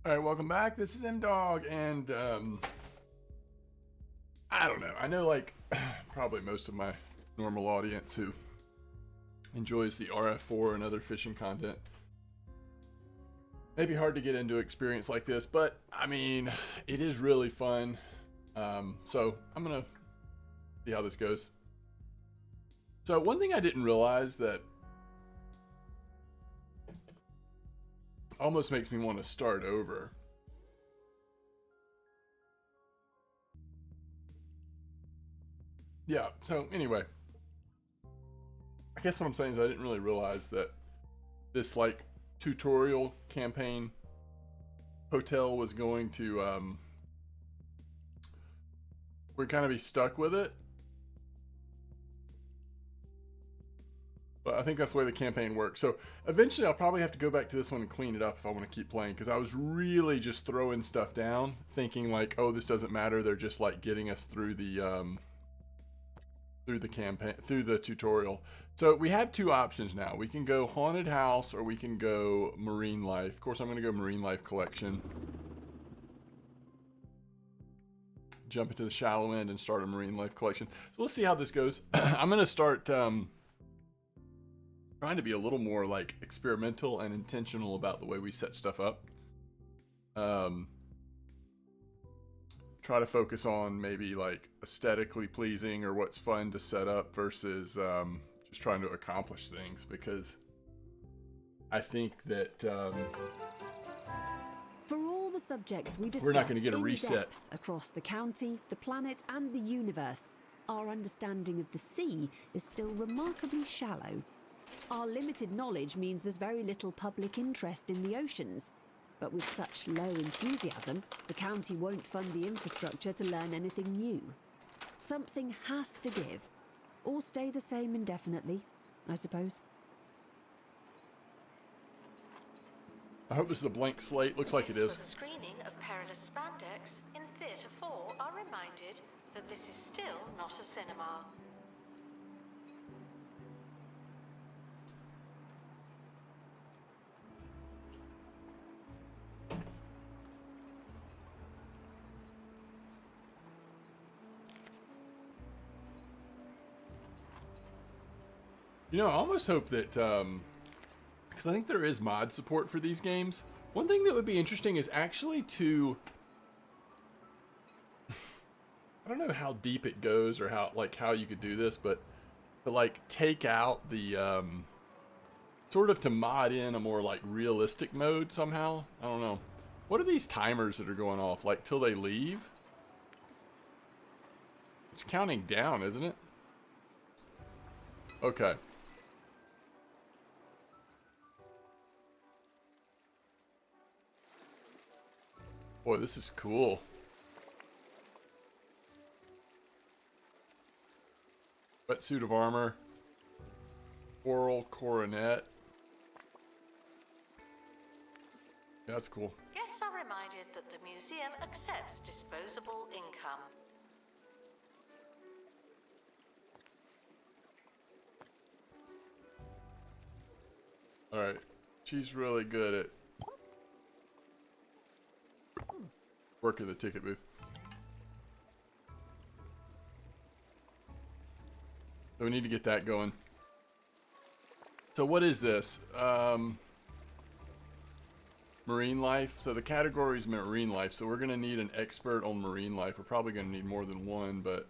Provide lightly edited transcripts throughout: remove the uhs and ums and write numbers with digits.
All right, welcome back. This is M Dog, and I don't know. I know, like, probably most of my normal audience who enjoys the RF4 and other fishing content. Maybe hard to get into experience like this, but I mean, it is really fun. So I'm gonna see how this goes. So one thing I didn't realize that almost makes me want to start over. Yeah, so anyway, I guess what I'm saying is I didn't really realize that this like tutorial campaign hotel was going to we're kind of be stuck with it. But I think that's the way the campaign works. So eventually I'll probably have to go back to this one and clean it up if I want to keep playing, because I was really just throwing stuff down thinking like, oh, this doesn't matter, they're just like getting us through the campaign, through the tutorial. So we have two options now. We can go haunted house or we can go marine life. Of course I'm going to go marine life collection. Jump into the shallow end and start a marine life collection. So let's see how this goes. I'm going to start trying to be a little more like experimental and intentional about the way we set stuff up. Try to focus on maybe like aesthetically pleasing or what's fun to set up versus just trying to accomplish things, because I think that for all the subjects we discuss we're not going to get a in reset depth across the county, the planet, and the universe, our understanding of the sea is still remarkably shallow. Our limited knowledge means there's very little public interest in the oceans. But with such low enthusiasm, the county won't fund the infrastructure to learn anything new. Something has to give, or stay the same indefinitely, I suppose. I hope this is a blank slate. Looks like it is. For the screening of Perilous Spandex in Theatre 4 are reminded that this is still not a cinema. You know, I almost hope that, because I think there is mod support for these games. One thing that would be interesting is actually to, I don't know how deep it goes or how you could do this, but to like take out the, sort of to mod in a more like realistic mode somehow. I don't know. What are these timers that are going off? Like till they leave? It's counting down, isn't it? Okay. Boy, this is cool. Wetsuit of armor. Coral coronet. Yeah, that's cool. Guests are reminded that the museum accepts disposable income. Alright. She's really good at working the ticket booth. So we need to get that going. So what is this? Marine life. So the category is marine life. So we're going to need an expert on marine life. We're probably going to need more than one, but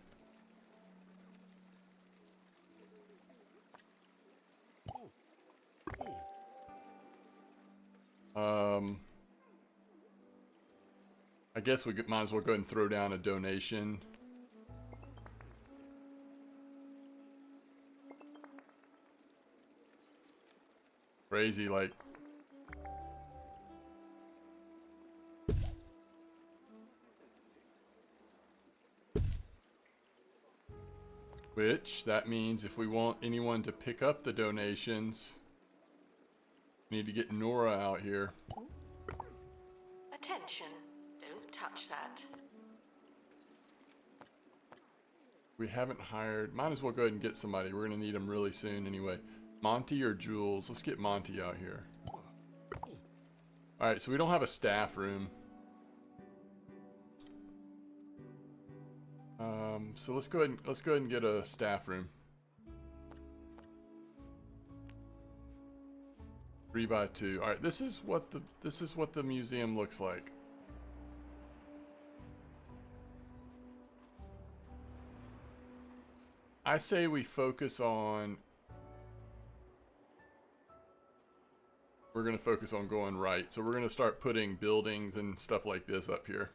I guess we might as well go ahead and throw down a donation. Crazy, like. Which, that means if we want anyone to pick up the donations, we need to get Nora out here. Attention, don't touch that. We haven't hired. Might as well go ahead and get somebody. We're going to need them really soon anyway. Monty or Jules? Let's get Monty out here. All right, so we don't have a staff room. So let's go ahead and get a staff room. 3x2. All right, this is what the museum looks like. I say we focus on. We're gonna focus on going right, so we're gonna start putting buildings and stuff like this up here.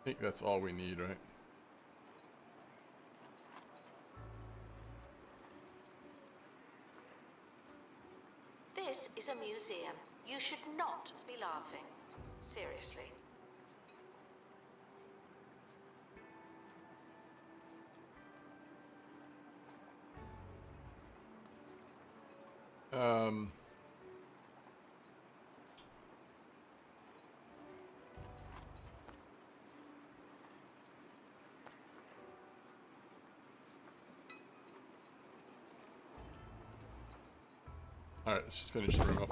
I think that's all we need, right? This is a museum. You should not be laughing. Seriously. All right, let's just finish the room off.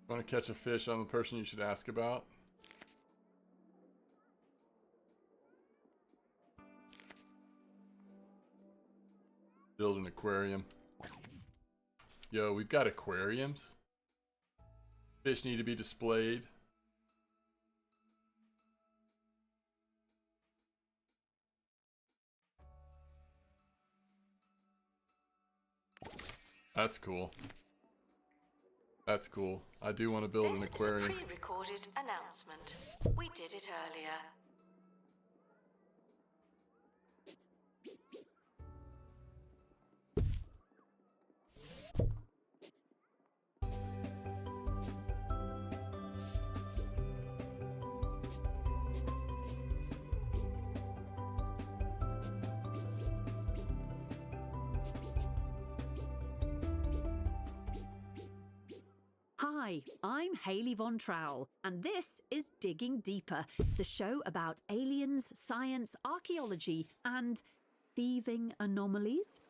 Want to catch a fish? I'm the person you should ask about. Build an aquarium. Yo, we've got aquariums. Fish need to be displayed. That's cool. That's cool. I do want to build an aquarium. This is a pre-recorded announcement. We did it earlier. Hi, I'm Hayley Von Trowell, and this is Digging Deeper, the show about aliens, science, archaeology, and thieving anomalies.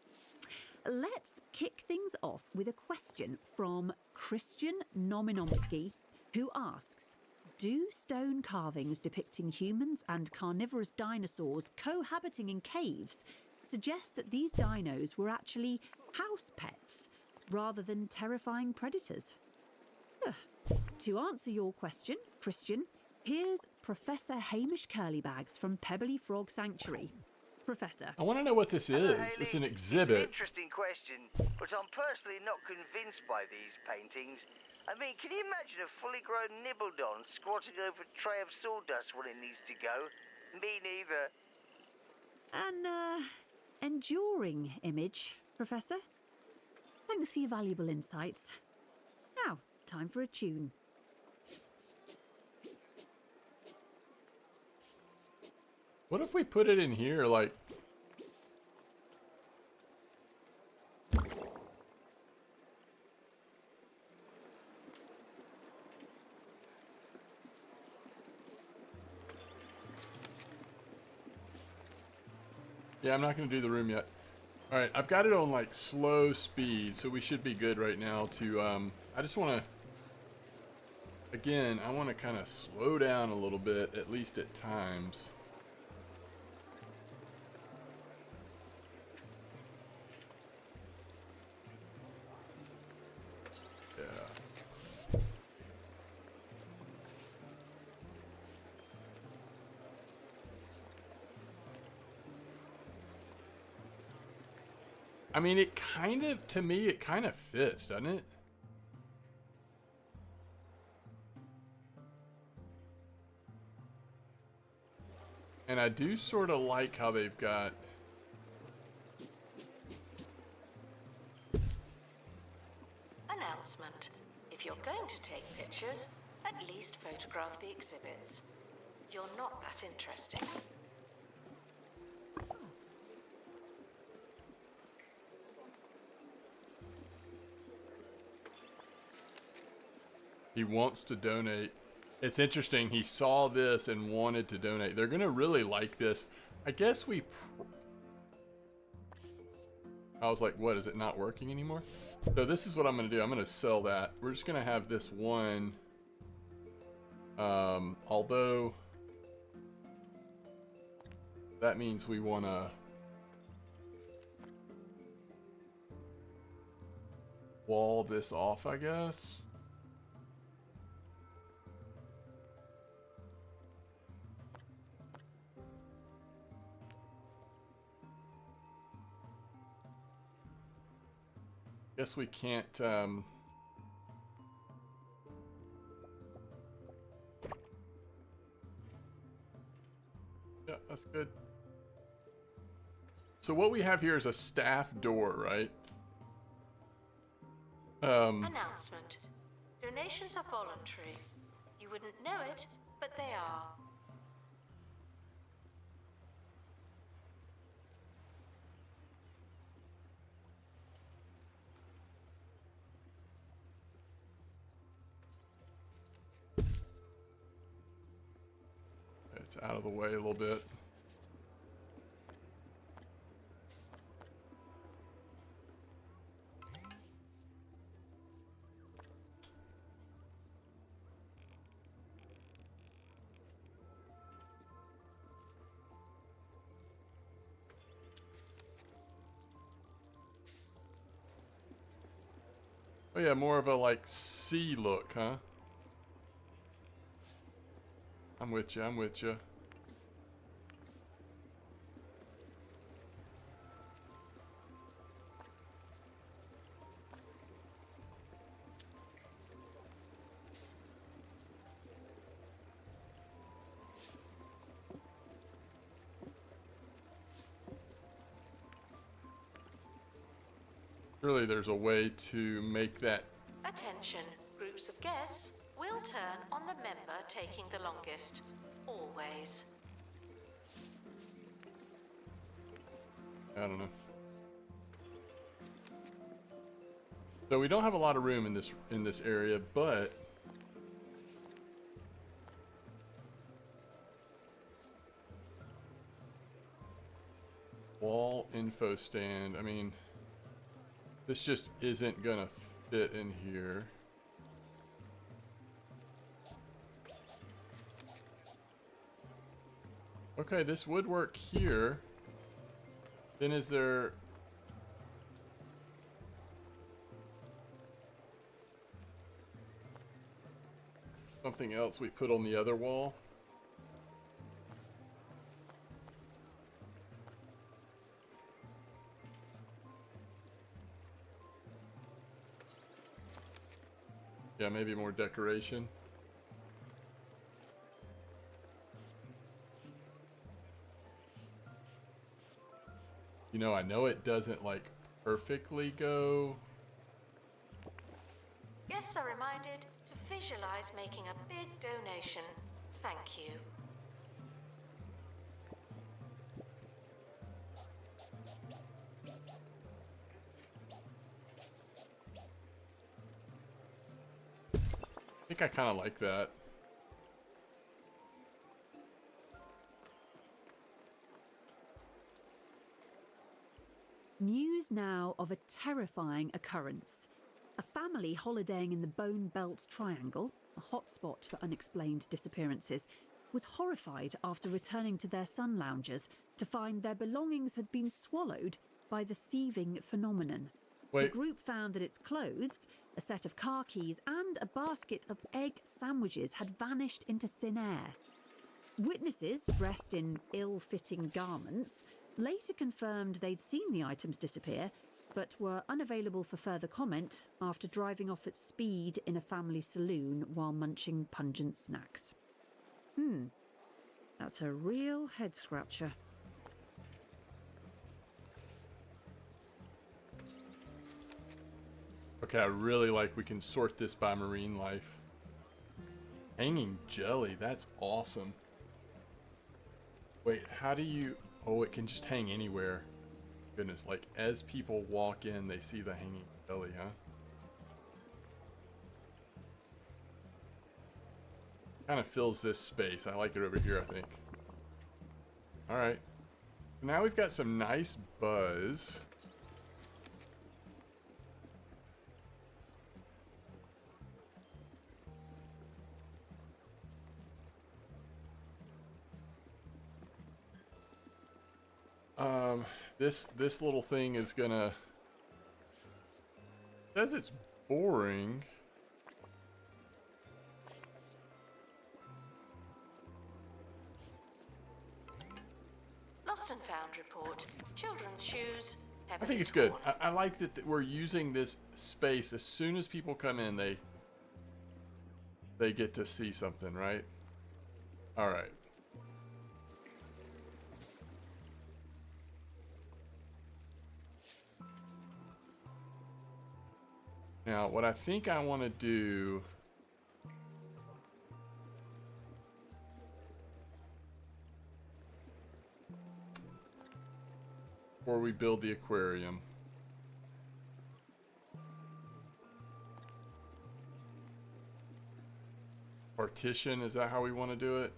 Let's kick things off with a question from Christian Nominomsky, who asks, do stone carvings depicting humans and carnivorous dinosaurs cohabiting in caves suggest that these dinos were actually house pets rather than terrifying predators? To answer your question, Christian, here's Professor Hamish Curlybags from Pebbly Frog Sanctuary. Professor. I want to know what this is. Hayley. It's an exhibit. It's an interesting question, but I'm personally not convinced by these paintings. I mean, can you imagine a fully grown Nibbledon squatting over a tray of sawdust when it needs to go? Me neither. An, enduring image, Professor. Thanks for your valuable insights. Now, time for a tune. What if we put it in here, like... Yeah, I'm not going to do the room yet. Alright, I've got it on, like, slow speed, so we should be good right now to, I just want to... Again, I want to kind of slow down a little bit, at least at times. Yeah. I mean, it kind of, to me, it kind of fits, doesn't it? And I do sort of like how they've got... Announcement. If you're going to take pictures, at least photograph the exhibits. You're not that interesting. He wants to donate. It's interesting. He saw this and wanted to donate. They're going to really like this. I guess I was like, what? Is it not working anymore? So this is what I'm going to do. I'm going to sell that. We're just going to have this one. Although that means we want to wall this off, I guess. Guess we can't, yeah, that's good. So what we have here is a staff door, right? Announcement. Donations are voluntary. You wouldn't know it, but they are. It's out of the way a little bit. Oh yeah, more of a like sea look, huh? I'm with you, I'm with you. Surely there's a way to make that. Attention, groups of guests will turn on the member taking the longest. Always. I don't know. So we don't have a lot of room in this area, but wall info stand. I mean, this just isn't gonna fit in here. Okay, this would work here. Then is there something else we put on the other wall? Yeah, maybe more decoration. You know, I know it doesn't like perfectly go. Guests are reminded to visualize making a big donation. Thank you. I think I kind of like that. News now of a terrifying occurrence. A family holidaying in the Bone Belt Triangle, a hotspot for unexplained disappearances, was horrified after returning to their sun loungers to find their belongings had been swallowed by the thieving phenomenon. Wait. The group found that its clothes, a set of car keys, and a basket of egg sandwiches had vanished into thin air. Witnesses, dressed in ill-fitting garments, later confirmed they'd seen the items disappear, but were unavailable for further comment after driving off at speed in a family saloon while munching pungent snacks. That's a real head-scratcher. Okay, I really like we can sort this by marine life. Hanging jelly, that's awesome. Wait, how do you... Oh, it can just hang anywhere. Goodness, like as people walk in, they see the hanging jelly, huh? Kind of fills this space. I like it over here, I think. Alright. Now we've got some nice buzz. This little thing is gonna... Says it's boring. Lost and found report. Children's shoes. I think it's good. I like that we're using this space. As soon as people come in, they get to see something, right? All right. Now, what I think I want to do... before we build the aquarium. Partition, is that how we want to do it?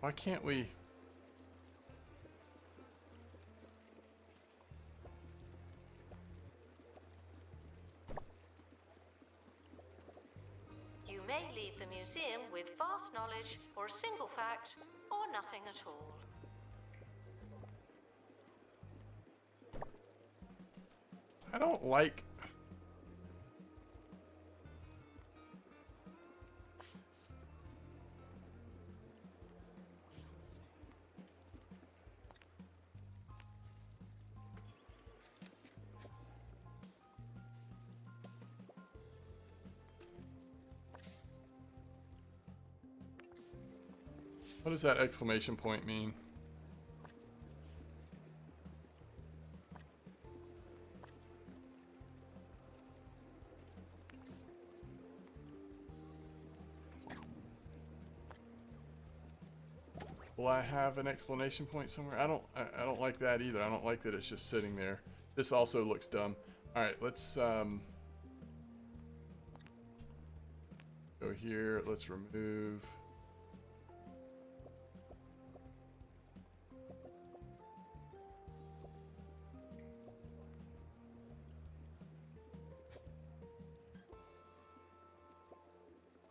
Why can't we? You may leave the museum with vast knowledge or a single fact or nothing at all. I don't like... What does that exclamation point mean? Will I have an exclamation point somewhere? I don't like that either. I don't like that it's just sitting there. This also looks dumb. All right, let's go here. Let's remove.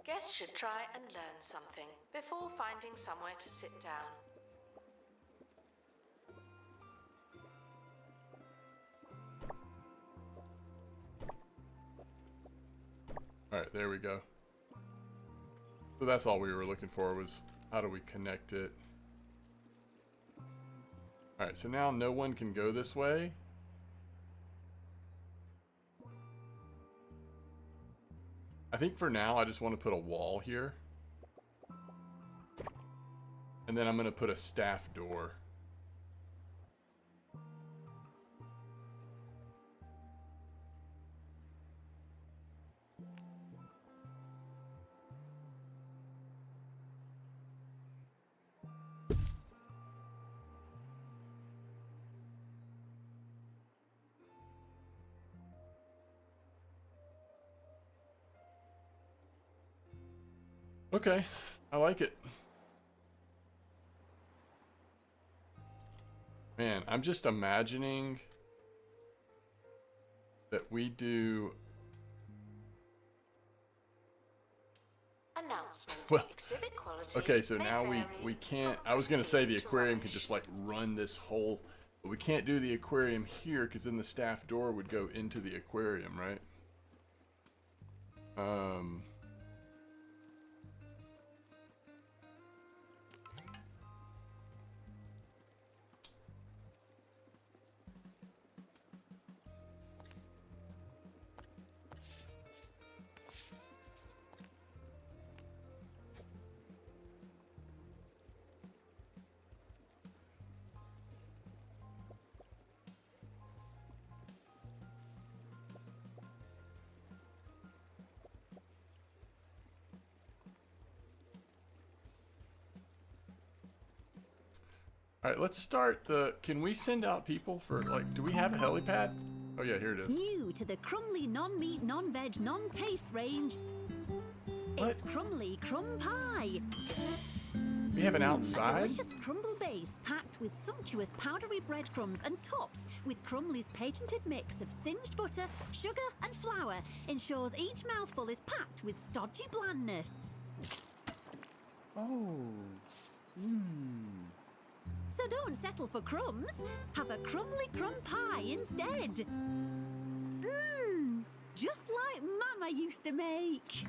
Guests should try and learn something before finding somewhere to sit down. All right, there we go. So that's all we were looking for, was how do we connect it? All right, so now no one can go this way. I think for now I just want to put a wall here. And then I'm going to put a staff door. Okay, I like it. Man, I'm just imagining that we do... Announcement. Well, Exhibit quality okay, so may now vary we can't... from I was going to say the prestige to aquarium could rubbish. just like run this whole... But we can't do the aquarium here because then the staff door would go into the aquarium, right? All right, let's start the. Can we send out people for like? Do we have a helipad? Oh yeah, here it is. New to the Crumley non-meat, non-veg, non-taste range. What? It's Crumley Crumb Pie. We have an A outside. delicious crumble base packed with sumptuous powdery breadcrumbs and topped with Crumley's patented mix of singed butter, sugar and flour ensures each mouthful is packed with stodgy blandness. Oh. So don't settle for crumbs. Have a Crumley Crumb Pie instead. Just like Mama used to make.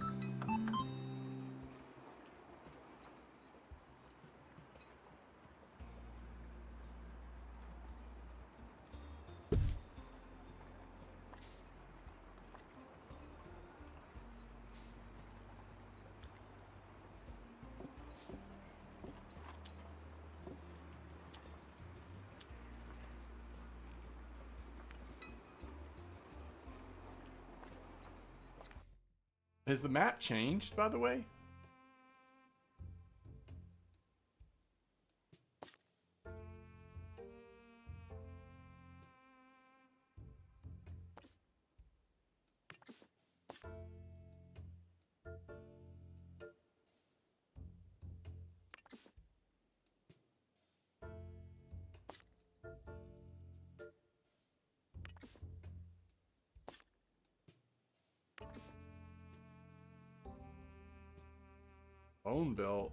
Has the map changed, by the way? Bone belt.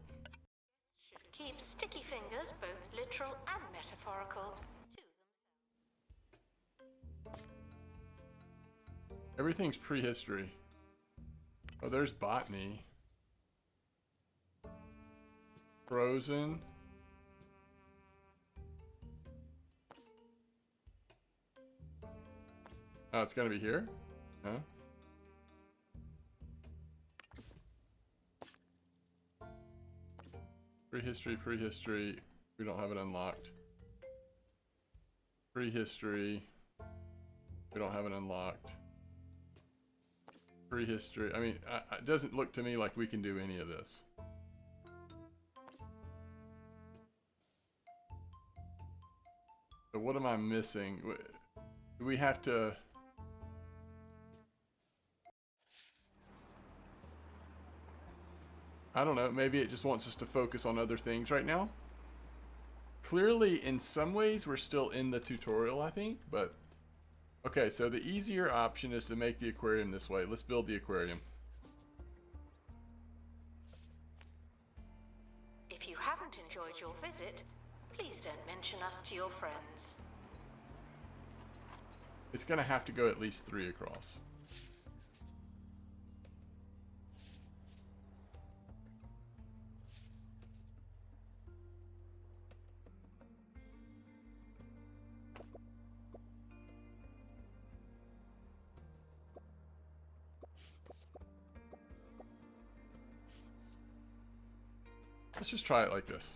Should keep sticky fingers, both literal and metaphorical, to themselves. Everything's prehistory. Oh, there's botany. Frozen. Oh, it's gonna be here? Huh? Prehistory, prehistory. We don't have it unlocked. Prehistory. We don't have it unlocked. Prehistory. I mean, it doesn't look to me like we can do any of this. So what am I missing? Do we have to... I don't know, maybe it just wants us to focus on other things right now. Clearly, in some ways, we're still in the tutorial, I think, but... Okay, so the easier option is to make the aquarium this way. Let's build the aquarium. If you haven't enjoyed your visit, please don't mention us to your friends. It's gonna have to go at least 3 across. Let's just try it like this.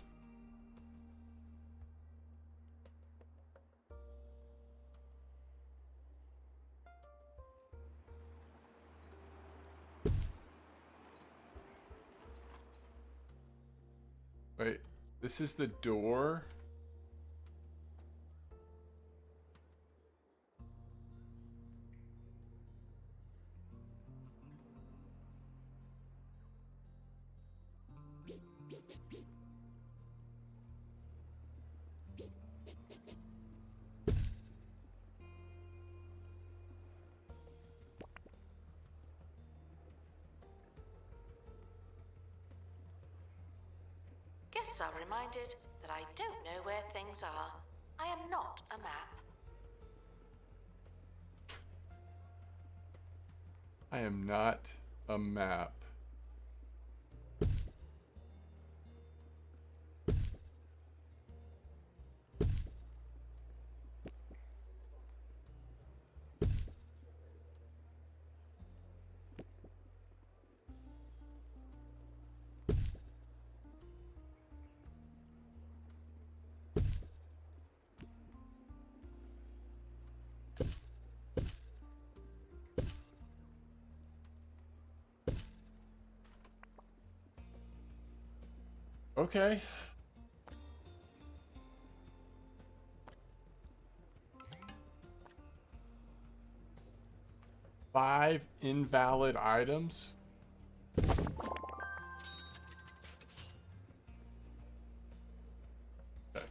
Wait, this is the door? Guests are reminded that I don't know where things are. I am not a map. I am not a map. Okay. 5 invalid items. Okay.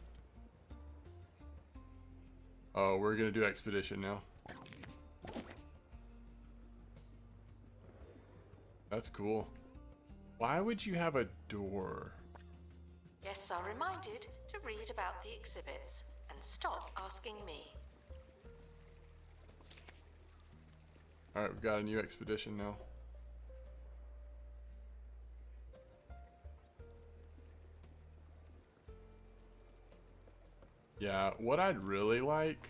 Oh, we're gonna do expedition now. That's cool. Why would you have a door? Guests are reminded to read about the exhibits and stop asking me. Alright, we've got a new expedition now. Yeah, what I'd really like...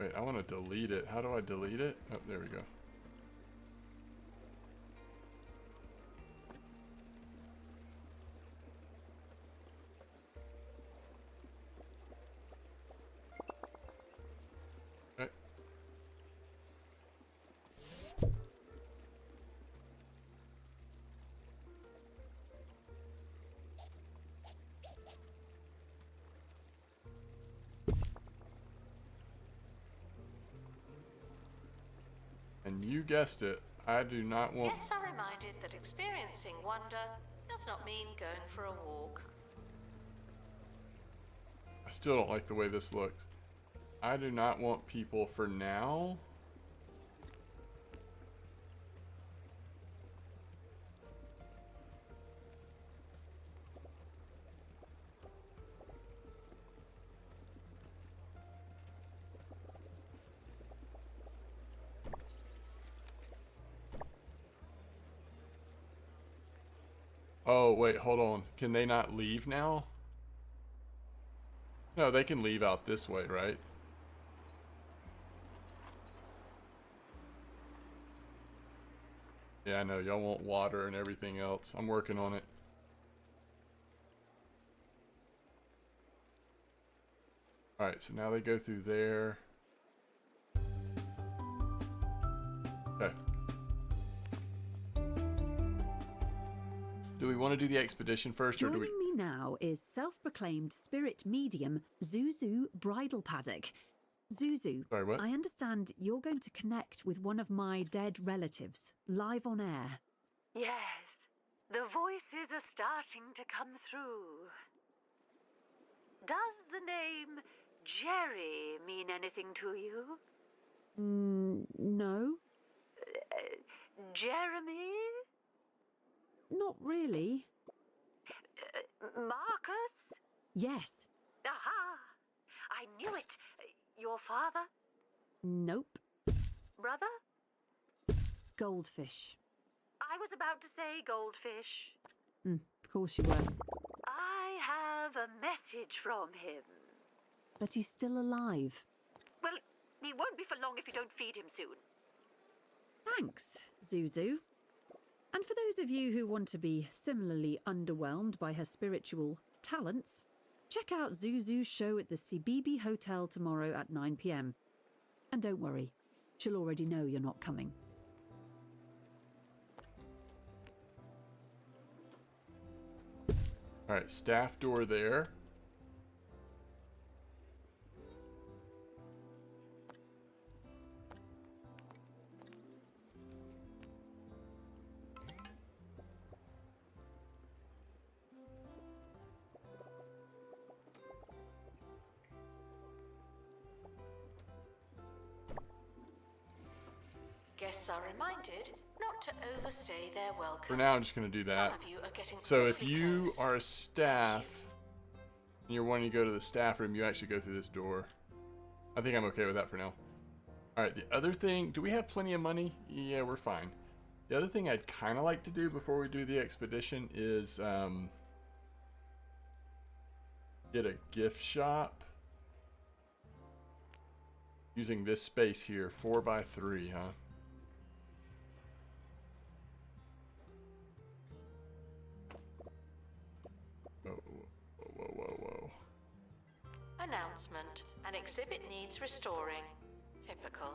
Wait, I want to delete it. How do I delete it? Oh, there we go. Okay. And you guessed it, I do not want... Guests are reminded that experiencing wonder does not mean going for a walk. I still don't like the way this looked. I do not want people for now. Oh, wait, hold on. Can they not leave now? No, they can leave out this way, right? Yeah, I know. Y'all want water and everything else. I'm working on it. Alright, so now they go through there. Okay. Do we want to do the expedition first, or do Joining we... me now is self-proclaimed spirit medium Zuzu Bridal Paddock. Zuzu, Sorry, what? I understand you're going to connect with one of my dead relatives, live on air. Yes, the voices are starting to come through. Does the name Jerry mean anything to you? No, Jeremy? not really. Marcus? Yes, Aha! I knew it. Your father? nope, Brother? goldfish. I was about to say goldfish. Of course you were. I have a message from him. But he's still alive. Well, he won't be for long if you don't feed him soon. Thanks, Zuzu. And for those of you who want to be similarly underwhelmed by her spiritual talents, check out Zuzu's show at the Sibibi Hotel tomorrow at 9 p.m. And don't worry, she'll already know you're not coming. Alright, staff door there. Guests are reminded not to overstay their welcome. For now, I'm just going to do that. Some of you are getting So if awfully you close. are a staff and you're wanting to go to the staff room, you actually go through this door. I think I'm okay with that for now. Alright, the other thing, do we have plenty of money? Yeah, we're fine. The other thing I'd kind of like to do before we do the expedition is get a gift shop. Using this space here, 4x3, huh? Whoa. A Announcement. An exhibit needs restoring. Typical.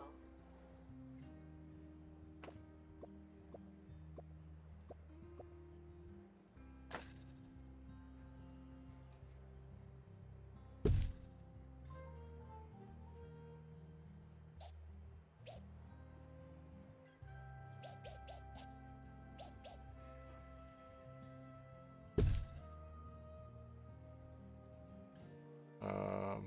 Um,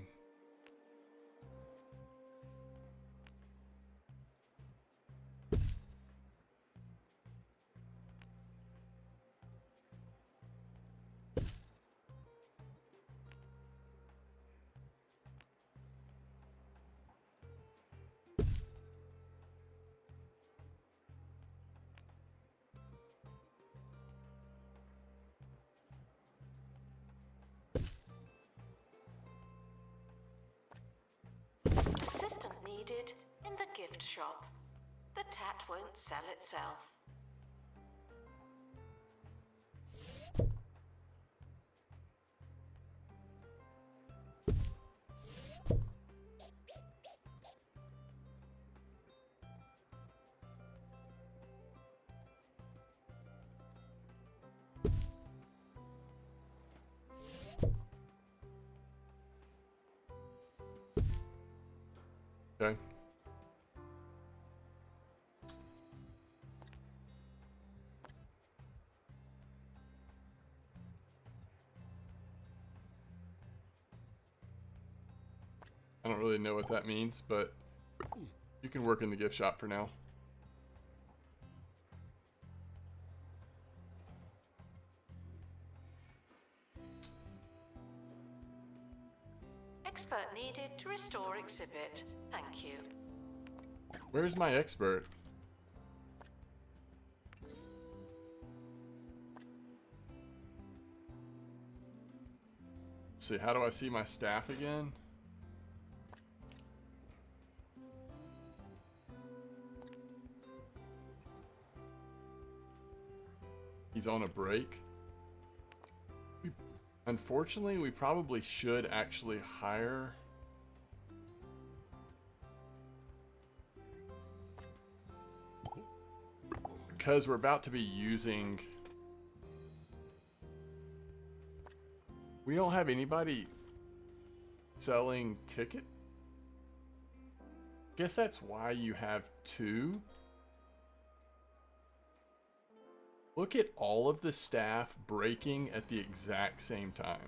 Assistant needed in the gift shop. The tat won't sell itself. okay. I don't really know what that means, but you can work in the gift shop for now. Expert needed to restore exhibit. Thank you. Where's my expert? Let's see, how do I see my staff again? He's on a break. Unfortunately, we probably should actually hire. Because we're about to be using. We don't have anybody selling ticket. Guess that's why you have two. Look at all of the staff breaking at the exact same time.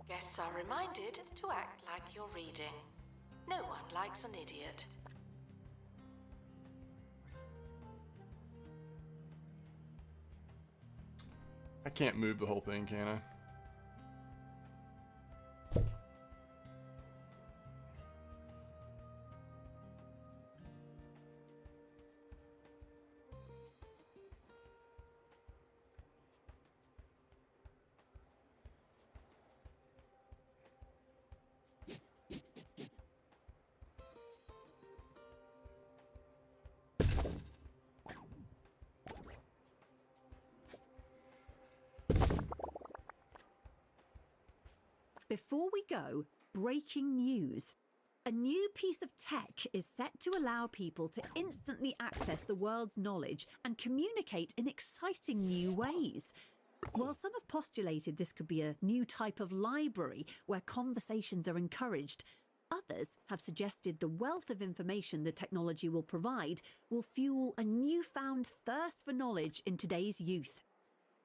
Guests are reminded to act like you're reading. No one likes an idiot. I can't move the whole thing, can I? Before we go, breaking news. A new piece of tech is set to allow people to instantly access the world's knowledge and communicate in exciting new ways. While some have postulated this could be a new type of library where conversations are encouraged, others have suggested the wealth of information the technology will provide will fuel a newfound thirst for knowledge in today's youth.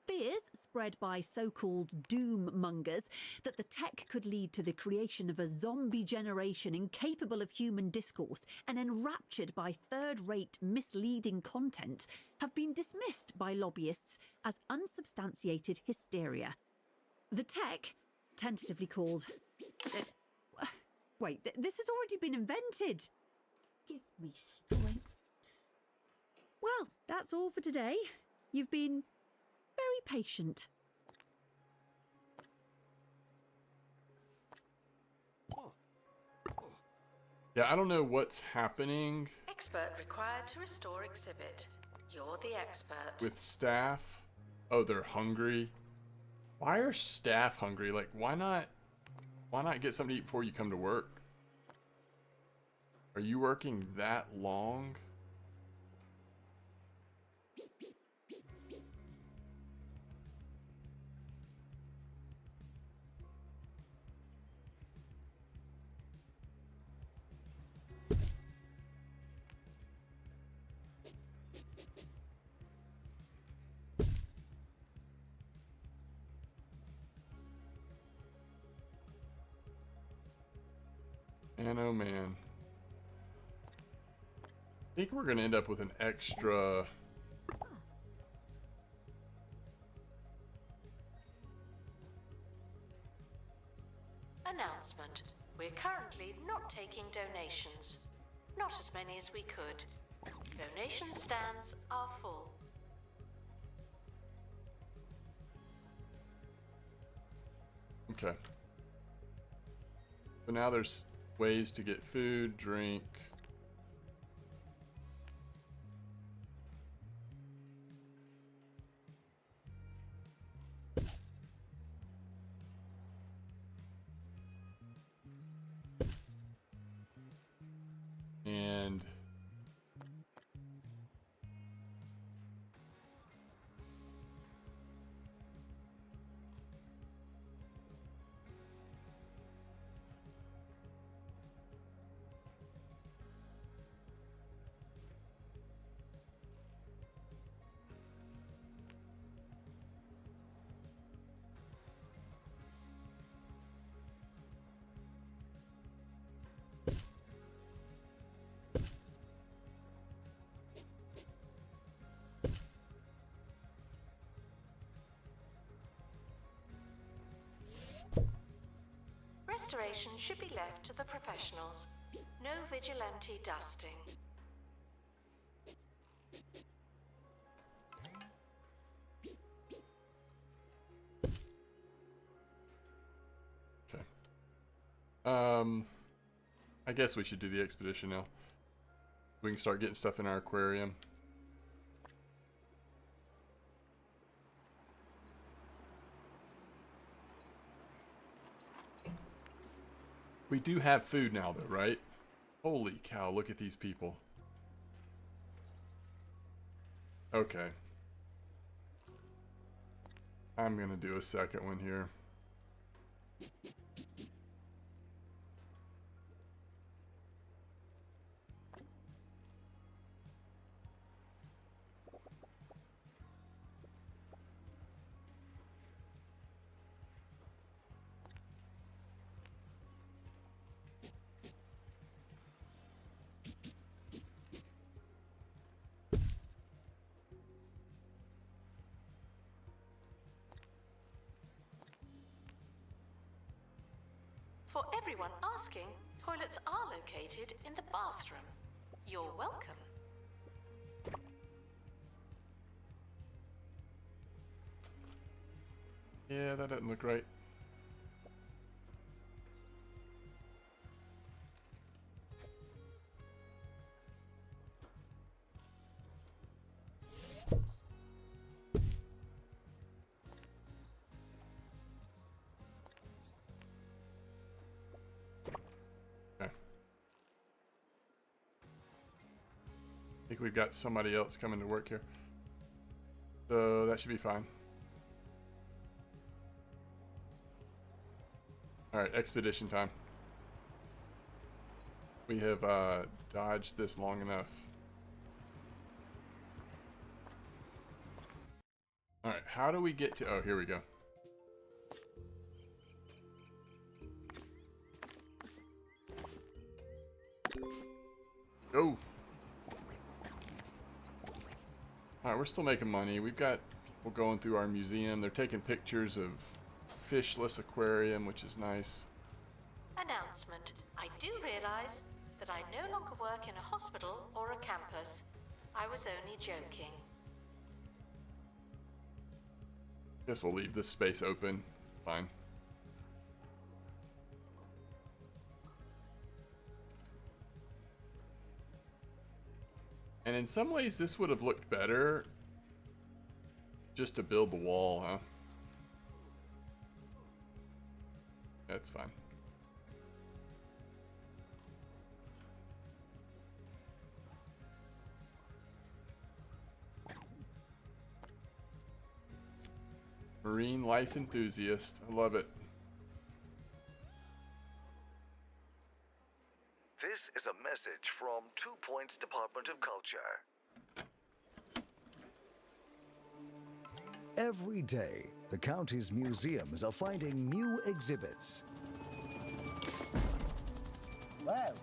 Fears spread by so-called doom mongers that the tech could lead to the creation of a zombie generation incapable of human discourse and enraptured by third-rate misleading content have been dismissed by lobbyists as unsubstantiated hysteria. The tech, tentatively called... Wait, this has already been invented. Give me strength. Well, that's all for today. You've been very patient. Yeah, I don't know what's happening Expert required to restore exhibit. You're the expert. with staff. Oh, they're hungry. Why are staff hungry? Like, why not get something to eat before you come to work? Are you working that long? And oh man. I think we're gonna end up with an extra. Announcement. We're currently not taking donations. Not as many as we could. Donation stands are full. Okay. So now there's ways to get food, drink. And Restoration should be left to the professionals. No vigilante dusting. okay. I guess we should do the expedition now. We can start getting stuff in our aquarium. We do have food now though, right? Holy cow, look at these people. Okay. I'm gonna do a second one here. For everyone asking, toilets are located in the bathroom. You're welcome. Yeah, that doesn't look right. Okay. I think we've got somebody else coming to work here. So that should be fine. Alright, expedition time. We have dodged this long enough. Alright, how do we get to... Oh, here we go. Go! Alright, we're still making money. We've got people going through our museum. They're taking pictures of fishless aquarium, which is nice. Announcement. I do realize that I no longer work in a hospital or a campus. I was only joking. Guess we'll leave this space open. Fine. Man, in some ways this would have looked better just to build the wall, huh? That's fine. Marine life enthusiast. I love it. This is a message from 2 Points Department of Culture. Every day, the county's museums are finding new exhibits. Wow.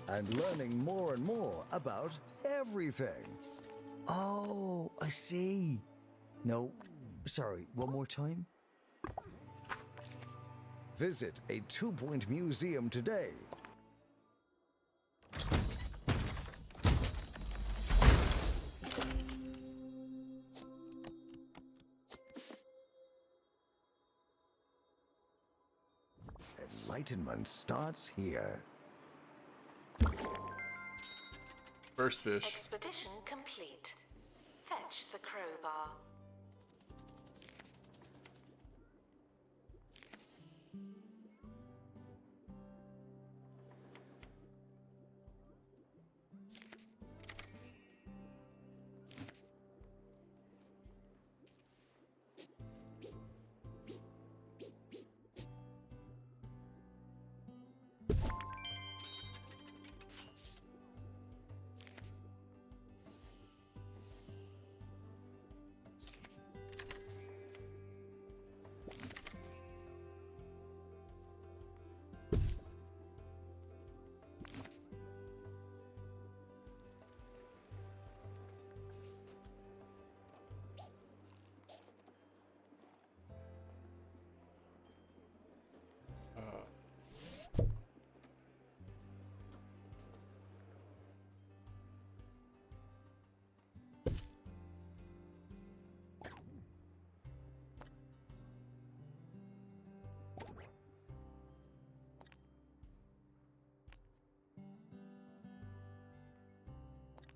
And learning more and more about everything. Oh, I see. No, sorry, one more time. Visit a 2 Point museum today. Enlightenment starts here. First fish. Expedition complete. Fetch the crowbar.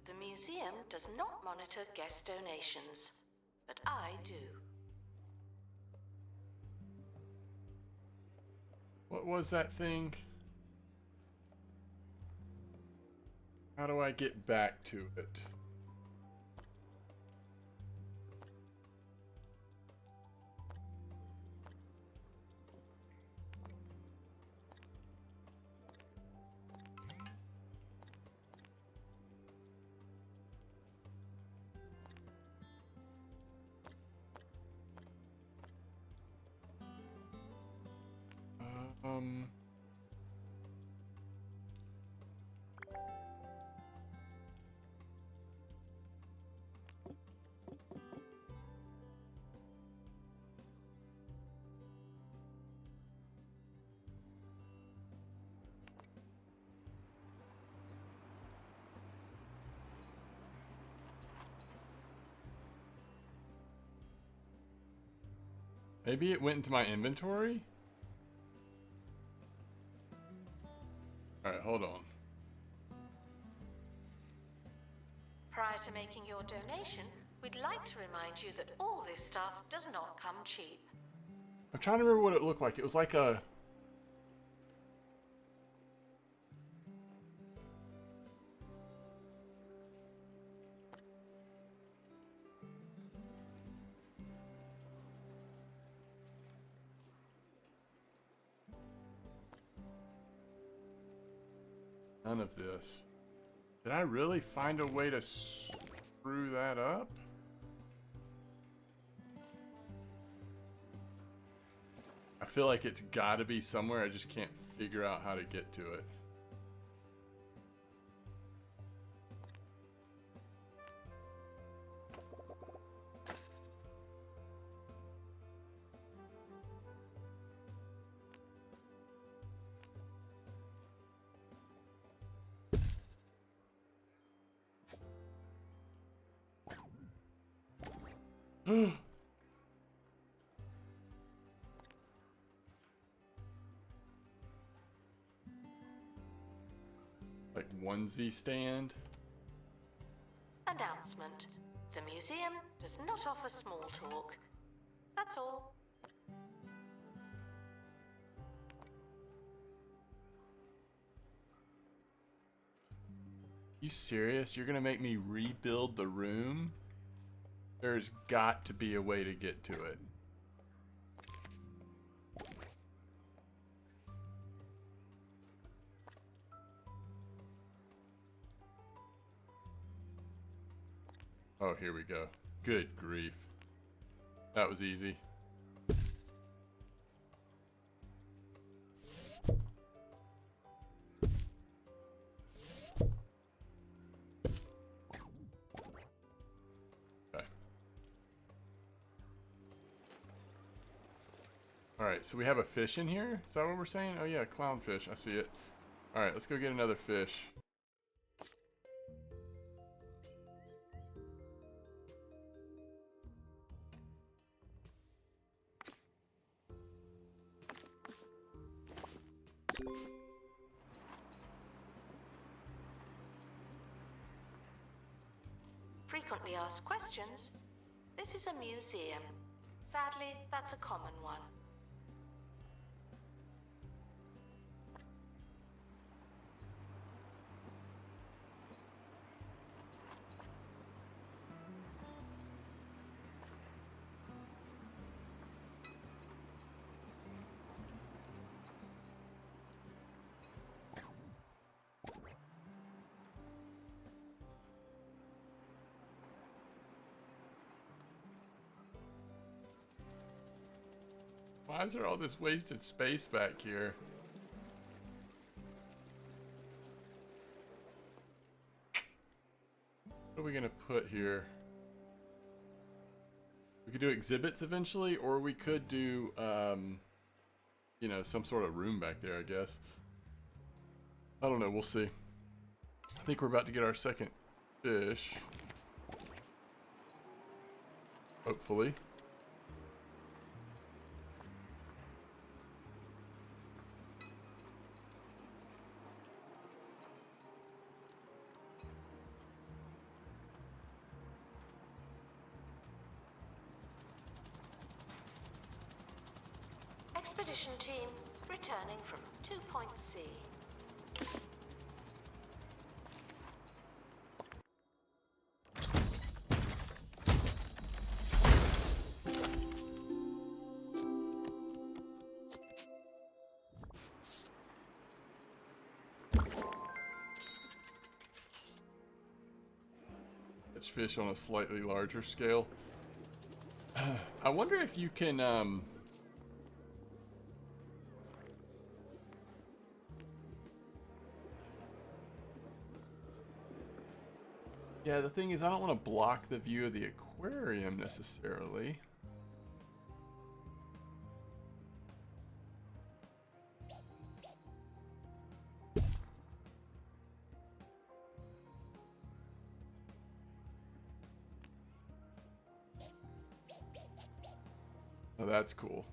The museum does not monitor guest donations, but I do. What was that thing? How do I get back to it? Um... Maybe it went into my inventory? Alright, hold on. Prior to making your donation, we'd like to remind you that all this stuff does not come cheap. I'm trying to remember what it looked like. It was like a... None of this. Did I really find a way to screw that up? I feel like it's gotta be somewhere. I just can't figure out how to get to it. Like onesie stand. announcement. The museum does not offer small talk. That's all. You serious? You're gonna make me rebuild the room? There's got to be a way to get to it. Oh, here we go. Good grief. That was easy. Okay. Alright, so we have a fish in here? Is that what we're saying? Oh yeah, clownfish. I see it. Alright, let's go get another fish. Frequently asked questions. This is a museum. Sadly, that's a common one. Why is there all this wasted space back here? What are we gonna put here? We could do exhibits eventually, or we could do, you know, some sort of room back there, I guess. I don't know, we'll see. I think we're about to get our second fish. Hopefully. Expedition team returning from 2.C. Catch fish on a slightly larger scale. I wonder if you can, yeah, the thing is, I don't want to block the view of the aquarium necessarily. Oh, that's cool.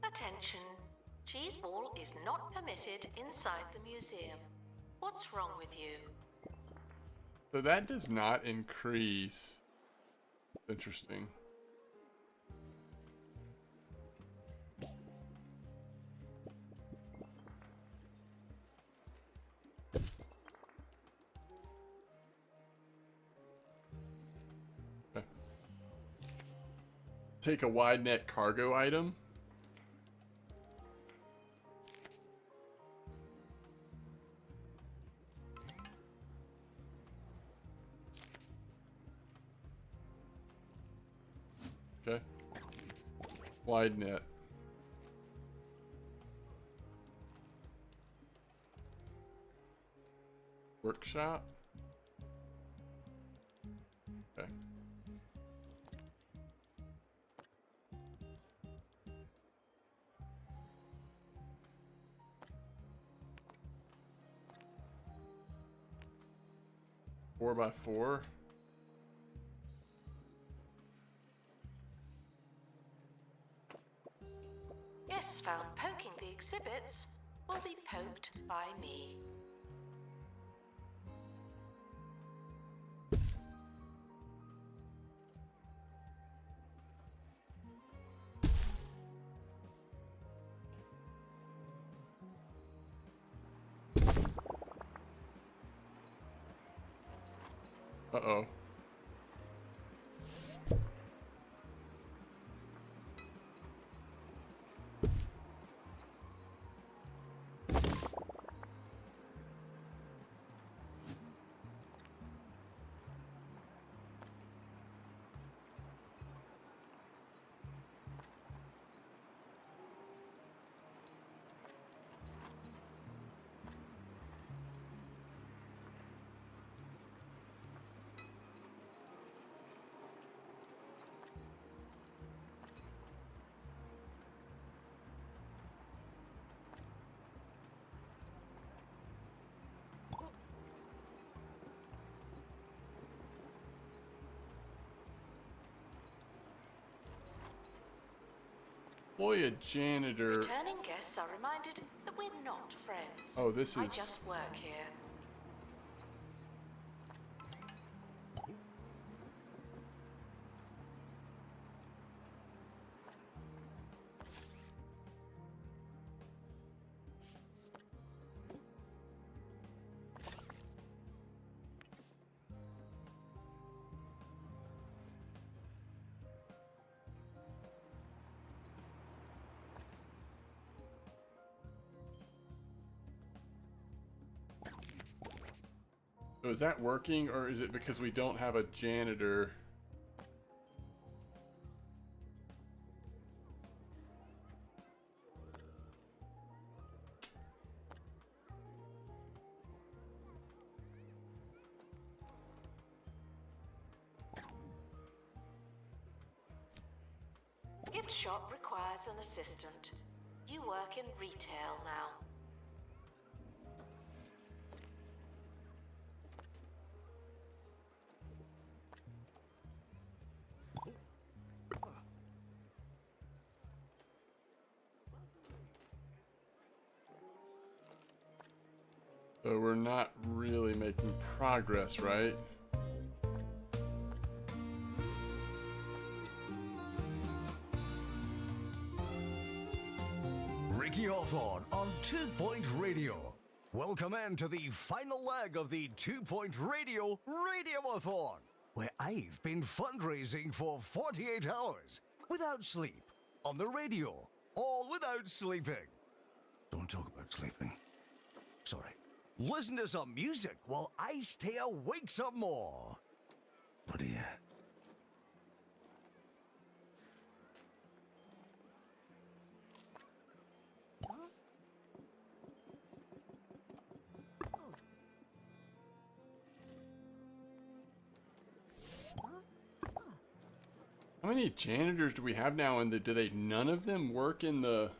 Attention. Cheese ball is not permitted inside the museum. What's wrong with you? So that does not increase. Interesting. Okay. Take a wide net cargo item. Okay. Wide net. Workshop. Okay. Four by four. guests found poking the exhibits will be poked by me. Uh-oh. Employ a janitor. Returning guests are reminded that we're not friends. Oh, this I is- just work here. So is that working, or is it because we don't have a janitor? Gift shop requires an assistant. You work in retail now. So we're not really making progress, right? Ricky Hawthorne on 2 Point Radio. Welcome in to the final leg of the 2 Point Radio Radioathon, where I've been fundraising for 48 hours without sleep on the radio, all without sleeping. Don't talk about sleeping. Sorry. Listen to some music while I stay awake some more. Bloody yeah. How many janitors do we have now, and do they none of them work in the...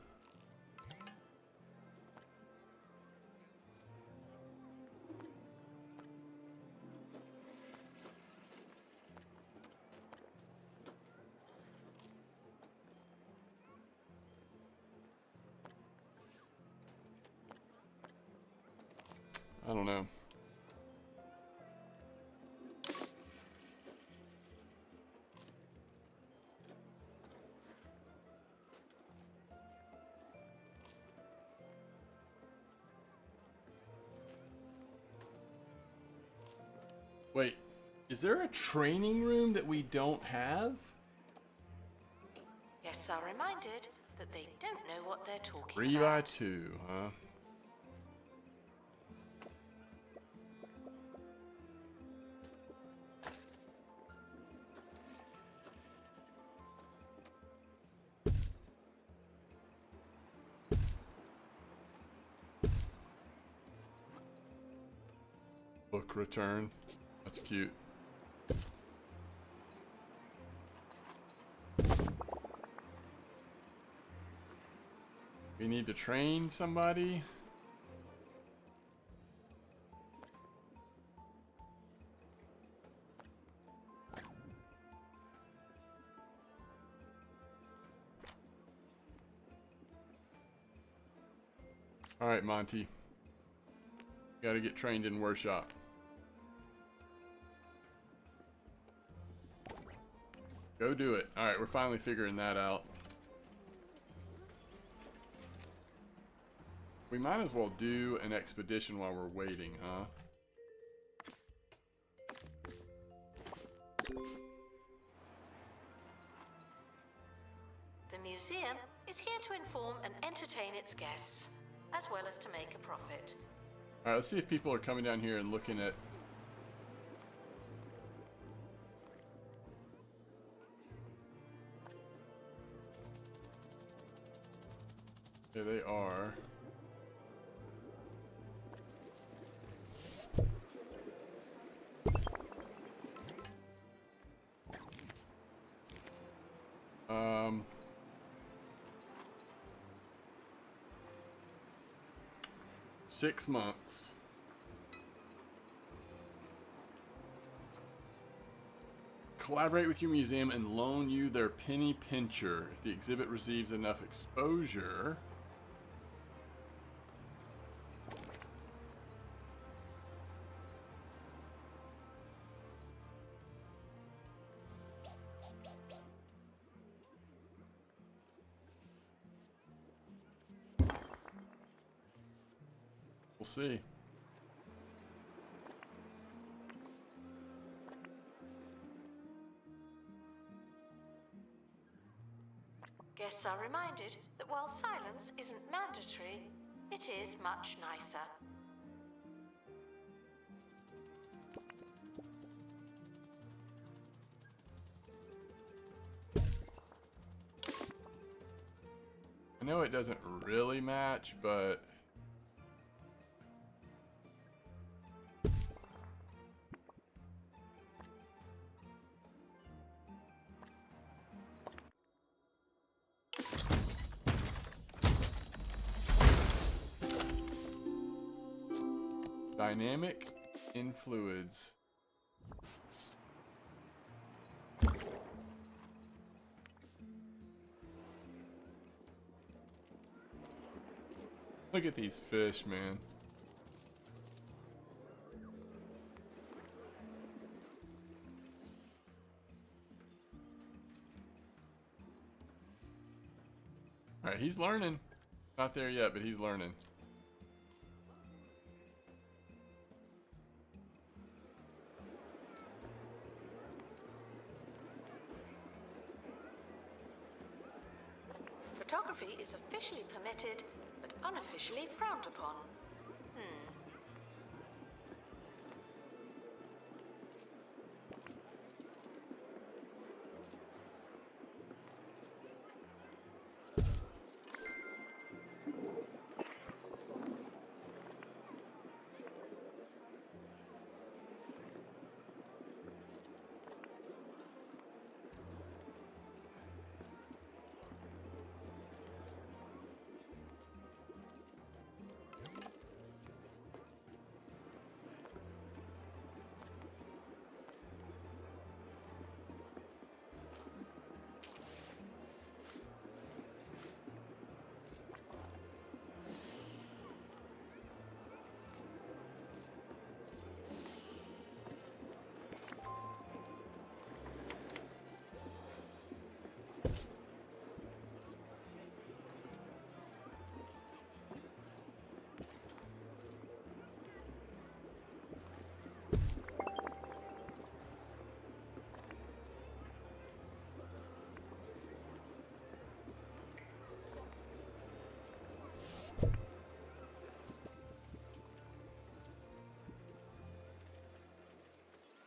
I don't know. Wait, is there a training room that we don't have? Guests are reminded that they don't know what they're talking 3 by about. 2, huh? Book return. That's cute. We need to train somebody. Alright, Monty. Gotta get trained in workshop. Go do it. Alright, we're finally figuring that out. We might as well do an expedition while we're waiting, huh? The museum is here to inform and entertain its guests, as well as to make a profit. Alright, let's see if people are coming down here and looking at... There they are. Um... 6 months. Collaborate with your museum and loan you their penny pincher. If the exhibit receives enough exposure. We'll see. Guests are reminded that while silence isn't mandatory, it is much nicer. I know it doesn't really match, but... Dynamic in fluids. Look at these fish, man. Alright, he's learning. Not there yet, but he's learning. Photography is officially permitted, but unofficially frowned upon.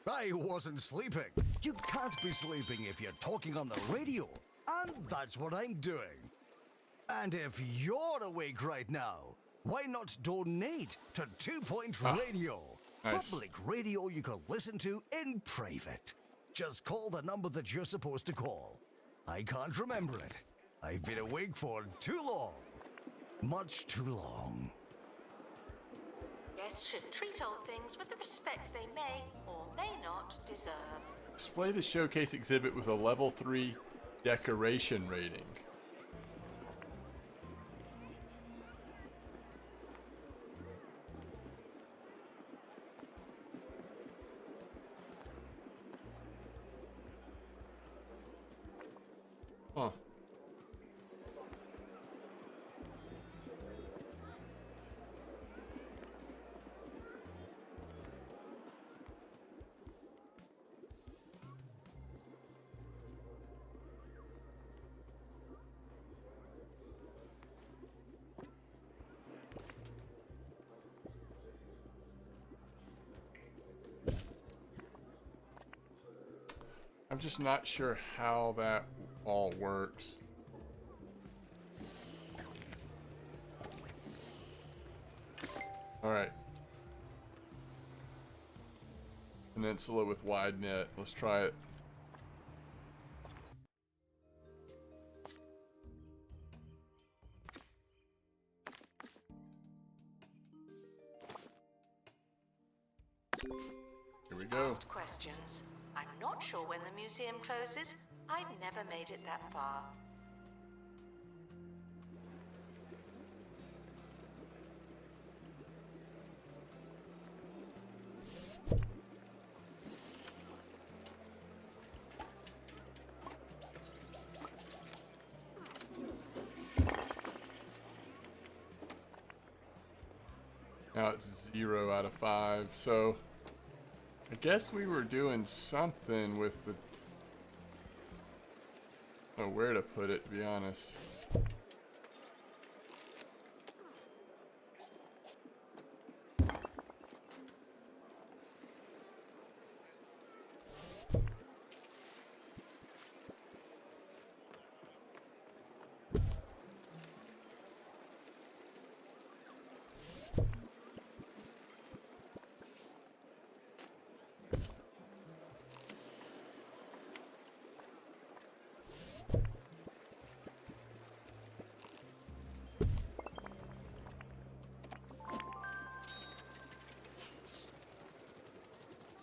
I wasn't sleeping. You can't be sleeping if you're talking on the radio. And that's what I'm doing. And if you're awake right now, why not donate to 2 Point Radio? Nice. Public radio you can listen to in private. Just call the number that you're supposed to call. I can't remember it. I've been awake for too long. Much too long. Guests should treat old things with the respect they may or may not deserve. Display the showcase exhibit with a level 3 decoration rating. I'm just not sure how that all works. Alright. Peninsula with wide net. Let's try it. Here we go. Asked questions. I'm not sure when the museum closes. I've never made it that far. Now it's 0 out of 5, so I guess we were doing something with the... I don't know where to put it, to be honest.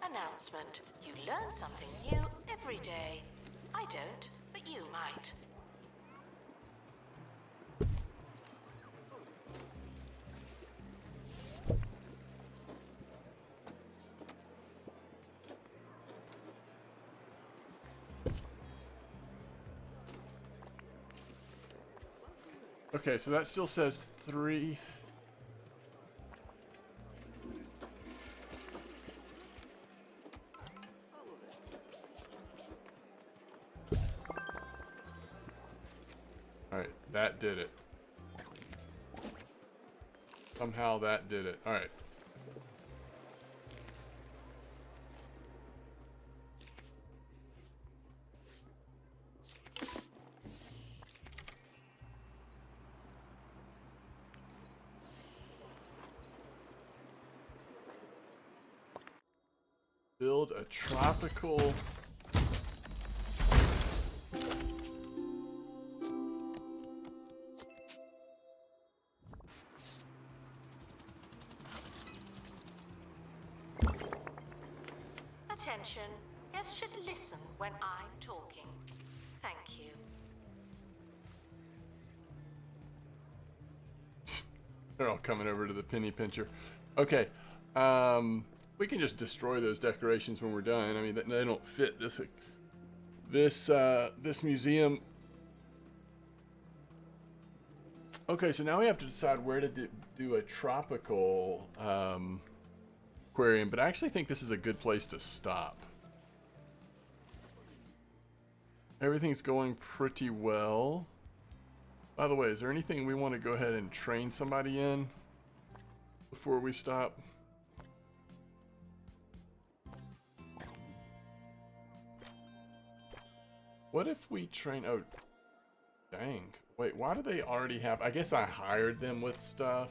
Announcement. You learn something new every day. I don't, but you might. Okay, so that still says 3. Alright, that did it. Somehow that did it. Alright. Build a tropical... Attention. Guests should listen when I'm talking. Thank you. They're all coming over to the penny pincher. Okay. We can just destroy those decorations when we're done. I mean, they don't fit this museum. Okay, so now we have to decide where to do a tropical aquarium, but I actually think this is a good place to stop. Everything's going pretty well. By the way, is there anything we want to go ahead and train somebody in before we stop? What if we train... Oh, dang. Wait, why do they already have... I guess I hired them with stuff.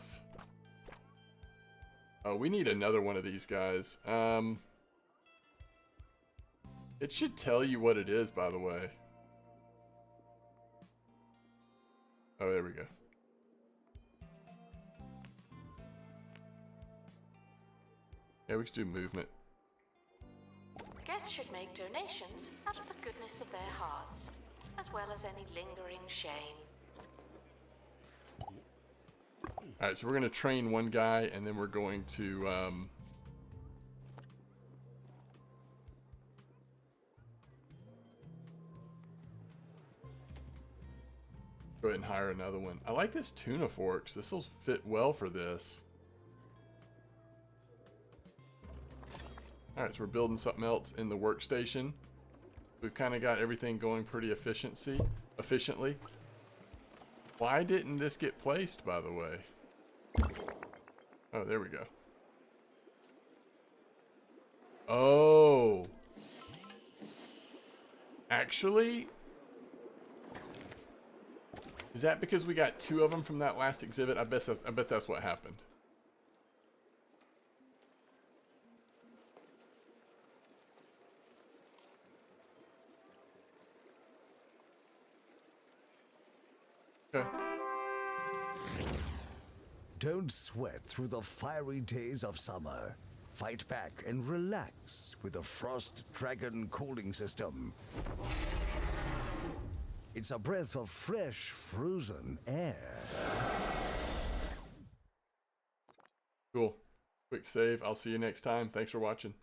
Oh, we need another one of these guys. It should tell you what it is, by the way. Oh, there we go. Yeah, we can do movement. Guests should make donations out of the goodness of their hearts, as well as any lingering shame. Alright, so we're going to train one guy, and then we're going to... go ahead and hire another one. I like this tuna forks. This will fit well for this. Alright, so we're building something else in the workstation. We've kind of got everything going pretty efficiently. Why didn't this get placed, by the way? Oh, there we go. Oh. Actually, is that because we got 2 of them from that last exhibit? I bet that's what happened. Okay. Don't sweat through the fiery days of summer. Fight back and relax with the Frost Dragon cooling system. It's a breath of fresh, frozen air. Cool. Quick save. I'll see you next time. Thanks for watching.